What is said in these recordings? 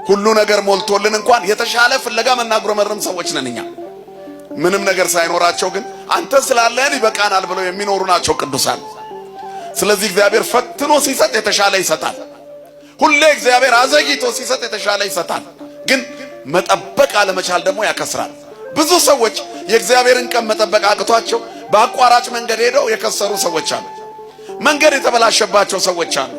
ሁሉ ነገር ሞልቶልን እንኳን የተሻለ ፍለጋ መናጉረመርም ሰዎች ነን እኛ። ምንም ነገር ሳይኖራቸው ግን አንተ ስላለህን ይበቃናል ብለው የሚኖሩ ናቸው ቅዱሳን። ስለዚህ እግዚአብሔር ፈትኖ ሲሰጥ የተሻለ ይሰጣል። ሁሌ እግዚአብሔር አዘግይቶ ሲሰጥ የተሻለ ይሰጣል። ግን መጠበቅ አለመቻል ደግሞ ያከስራል። ብዙ ሰዎች የእግዚአብሔርን ቀን መጠበቅ አቅቷቸው በአቋራጭ መንገድ ሄደው የከሰሩ ሰዎች አሉ። መንገድ የተበላሸባቸው ሰዎች አሉ።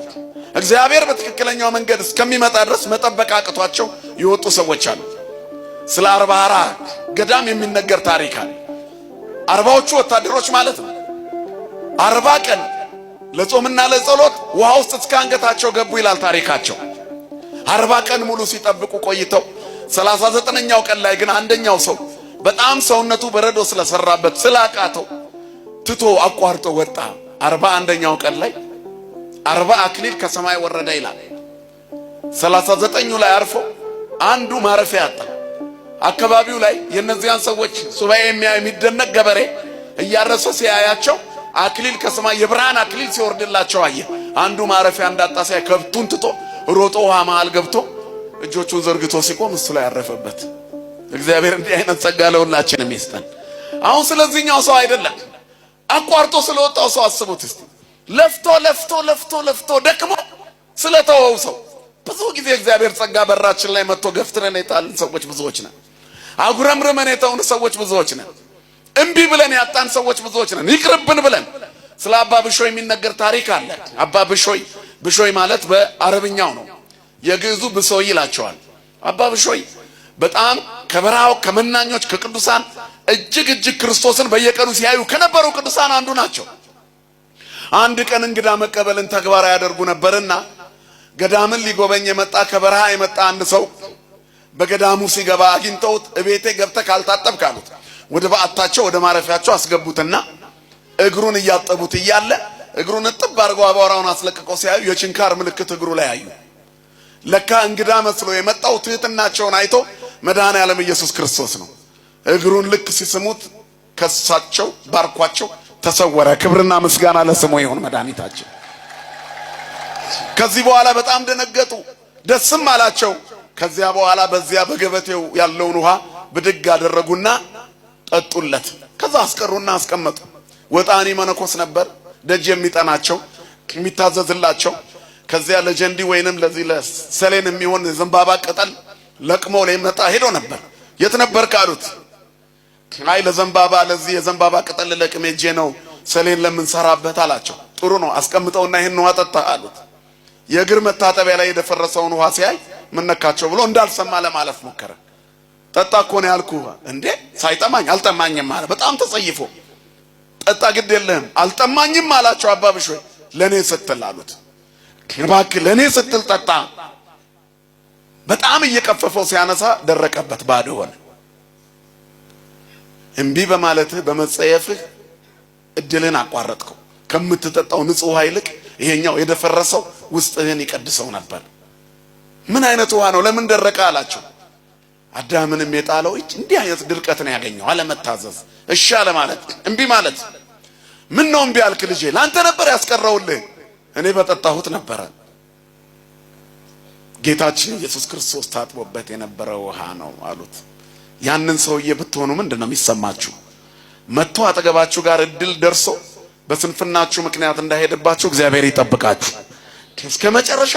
እግዚአብሔር በትክክለኛው መንገድ እስከሚመጣ ድረስ መጠበቅ አቅቷቸው የወጡ ሰዎች አሉ። ስለ 40 ገዳም የሚነገር ታሪክ አለ። 40ዎቹ ወታደሮች ማለት ነው 40 ቀን ለጾምና ለጸሎት ውሃ ውስጥ እስከ አንገታቸው ገቡ ይላል ታሪካቸው። 40 ቀን ሙሉ ሲጠብቁ ቆይተው 39ኛው ቀን ላይ ግን አንደኛው ሰው በጣም ሰውነቱ በረዶ ስለሰራበት ስላቃተው ትቶ አቋርጦ ወጣ። 41ኛው ቀን ላይ 40 አክሊል ከሰማይ ወረደ ይላል። 39ኙ ላይ አርፎ አንዱ ማረፊያ አጣ። አካባቢው ላይ የነዚያን ሰዎች ሱባኤ የሚደነቅ ገበሬ እያረሰ ሲያያቸው አክሊል ከሰማይ የብርሃን አክሊል ሲወርድላቸው አየ። አንዱ ማረፊያ እንዳጣ ሲያይ ከብቱን ትቶ ሮጦ ውሃ መሃል ገብቶ እጆቹን ዘርግቶ ሲቆም እሱ ላይ ያረፈበት። እግዚአብሔር እንዲህ አይነት ጸጋ ለሁላችንም ይስጠን። አሁን ስለዚህኛው ሰው አይደለም አቋርጦ ስለወጣው ሰው አስቡት እስቲ። ለፍቶ ደክሞ ስለተወው ሰው ብዙ ጊዜ እግዚአብሔር ጸጋ በራችን ላይ መጥቶ ገፍትረን የጣልን ሰዎች ብዙዎች ነን። አጉረምርመን የተውን ሰዎች ብዙዎች ነን። እምቢ ብለን ያጣን ሰዎች ብዙዎች ነን። ይቅርብን ብለን። ስለ አባ ብሾይ የሚነገር ታሪክ አለ። አባ ብሾይ ማለት በአረብኛው ነው፣ የግዕዙ ብሶይ ይላቸዋል። አባ ብሾይ በጣም ከበረሃው ከመናኞች ከቅዱሳን እጅግ ክርስቶስን በየቀኑ ሲያዩ ከነበሩ ቅዱሳን አንዱ ናቸው። አንድ ቀን እንግዳ መቀበልን ተግባራዊ ያደርጉ ነበርና ገዳምን ሊጎበኝ የመጣ ከበረሃ የመጣ አንድ ሰው በገዳሙ ሲገባ አግኝተውት እቤቴ ገብተህ ካልታጠብክ አሉት። ወደ በዓታቸው ወደ ማረፊያቸው አስገቡትና እግሩን እያጠቡት እያለ እግሩን እጥብ አድርገው አቧራውን አስለቅቀው ሲያዩ የችንካር ምልክት እግሩ ላይ አዩ። ለካ እንግዳ መስሎ የመጣው ትህትናቸውን አይቶ መድኃኔዓለም ኢየሱስ ክርስቶስ ነው። እግሩን ልክ ሲስሙት ከሳቸው ባርኳቸው ተሰወረ። ክብርና ምስጋና ለስሙ ይሁን መድኃኒታችን። ከዚህ በኋላ በጣም ደነገጡ፣ ደስም አላቸው። ከዚያ በኋላ በዚያ በገበቴው ያለውን ውሃ ብድግ አደረጉና ጠጡለት። ከዛ አስቀሩና አስቀመጡ። ወጣኒ መነኮስ ነበር ደጅ የሚጠናቸው የሚታዘዝላቸው። ከዚያ ለጀንዲ ወይንም ለዚህ ለሰሌን የሚሆን ዘንባባ ቅጠል ለቅሞ ለመጣ ሄዶ ነበር። የት ነበር ካሉት፣ አይ ለዘንባባ ለዚህ የዘንባባ ቅጠል ለቅሜ ሄጄ ነው ሰሌን ለምንሰራበት አላቸው። ጥሩ ነው አስቀምጠውና ይሄን ውሃ ጠጣ አሉት። የእግር መታጠቢያ ላይ የደፈረሰውን ውሃ ሲያይ ምን ነካቸው ብሎ እንዳልሰማ ለማለፍ ሞከረ። ጠጣ እኮ ነው ያልኩህ እንዴ ሳይጠማኝ አልጠማኝም አለ። በጣም ተጸይፎ ጠጣ ግድ የለህም አልጠማኝም አላቸው። አባ ብሾይ ለኔ ስትል አሉት። እባክህ ለኔ ስትል ጠጣ። በጣም እየቀፈፈው ሲያነሳ ደረቀበት፣ ባዶ ሆነ። እምቢ በማለትህ በመጸየፍህ እድልን አቋረጥከው። ከምትጠጣው ንጹህ ውሃ ይልቅ ይሄኛው የደፈረሰው ውስጥህን ይቀድሰው ነበር። ምን አይነት ውሃ ነው ለምን ደረቀ አላቸው። አዳምንም የጣለው እንዲህ አይነት ድርቀት ነው ያገኘው፣ አለመታዘዝ፣ እሺ አለ ማለት እምቢ ማለት። ምን ነው እምቢ አልክ ልጄ? ላንተ ነበር ያስቀረውልህ፣ እኔ በጠጣሁት ነበር። ጌታችን ኢየሱስ ክርስቶስ ታጥቦበት የነበረው ውሃ ነው አሉት። ያንን ሰውዬ ብትሆኑ ምንድነው የሚሰማችሁ? መጥቶ አጠገባችሁ ጋር እድል ደርሶ በስንፍናችሁ ምክንያት እንዳይሄድባችሁ እግዚአብሔር ይጠብቃችሁ። እስከ መጨረሻ